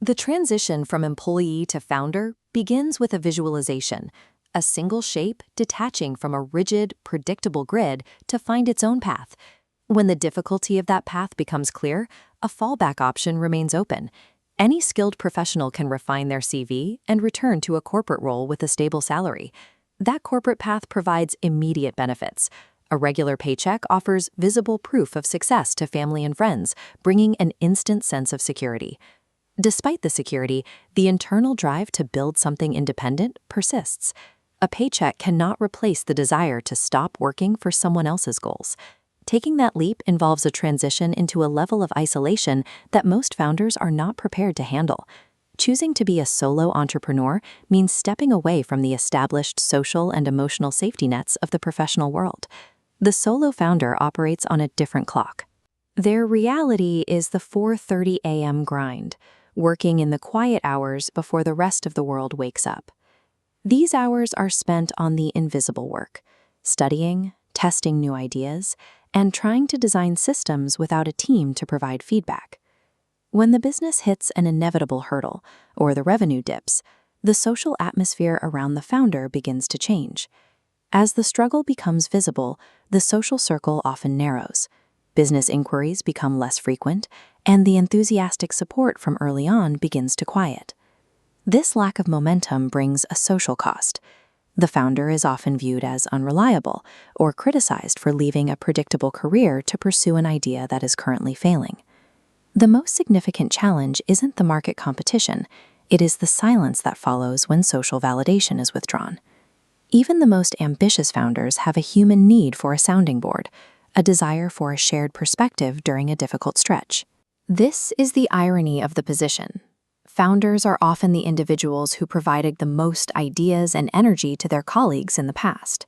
The transition from employee to founder begins with a visualization, a single shape detaching from a rigid, predictable grid to find its own path. When the difficulty of that path becomes clear, a fallback option remains open. Any skilled professional can refine their CV and return to a corporate role with a stable salary. That corporate path provides immediate benefits. A regular paycheck offers visible proof of success to family and friends, bringing an instant sense of security. Despite the security, the internal drive to build something independent persists. A paycheck cannot replace the desire to stop working for someone else's goals. Taking that leap involves a transition into a level of isolation that most founders are not prepared to handle. Choosing to be a solo entrepreneur means stepping away from the established social and emotional safety nets of the professional world. The solo founder operates on a different clock. Their reality is the 4:30 a.m. grind, working in the quiet hours before the rest of the world wakes up. These hours are spent on the invisible work, studying, testing new ideas, and trying to design systems without a team to provide feedback. When the business hits an inevitable hurdle or the revenue dips, the social atmosphere around the founder begins to change. As the struggle becomes visible, the social circle often narrows. Business inquiries become less frequent, and the enthusiastic support from early on begins to quiet. This lack of momentum brings a social cost. The founder is often viewed as unreliable or criticized for leaving a predictable career to pursue an idea that is currently failing. The most significant challenge isn't the market competition, it is the silence that follows when social validation is withdrawn. Even the most ambitious founders have a human need for a sounding board, a desire for a shared perspective during a difficult stretch. This is the irony of the position. Founders are often the individuals who provided the most ideas and energy to their colleagues in the past.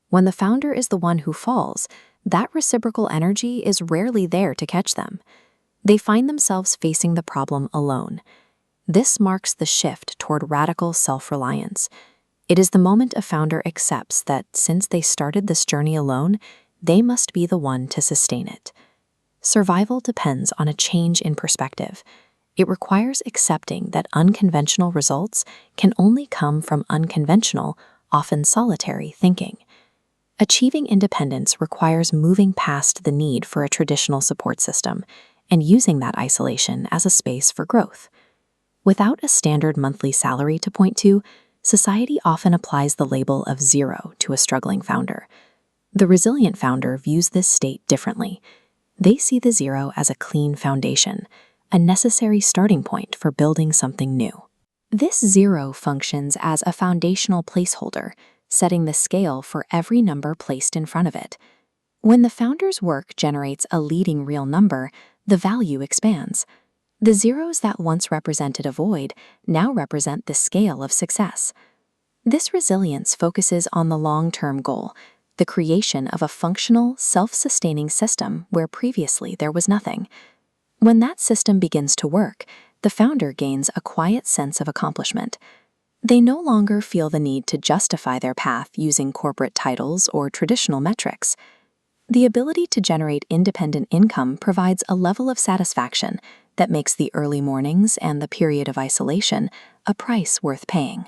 When the founder is the one who falls, that reciprocal energy is rarely there to catch them. They find themselves facing the problem alone. This marks the shift toward radical self-reliance. It is the moment a founder accepts that since they started this journey alone, they must be the one to sustain it. Survival depends on a change in perspective. It requires accepting that unconventional results can only come from unconventional, often solitary thinking. Achieving independence requires moving past the need for a traditional support system and using that isolation as a space for growth. Without a standard monthly salary to point to, society often applies the label of zero to a struggling founder. The resilient founder views this state differently. They see the zero as a clean foundation, a necessary starting point for building something new. This zero functions as a foundational placeholder, setting the scale for every number placed in front of it. When the founder's work generates a leading real number, the value expands. The zeros that once represented a void now represent the scale of success. This resilience focuses on the long-term goal, the creation of a functional, self-sustaining system where previously there was nothing. When that system begins to work, the founder gains a quiet sense of accomplishment. They no longer feel the need to justify their path using corporate titles or traditional metrics. The ability to generate independent income provides a level of satisfaction that makes the early mornings and the period of isolation a price worth paying.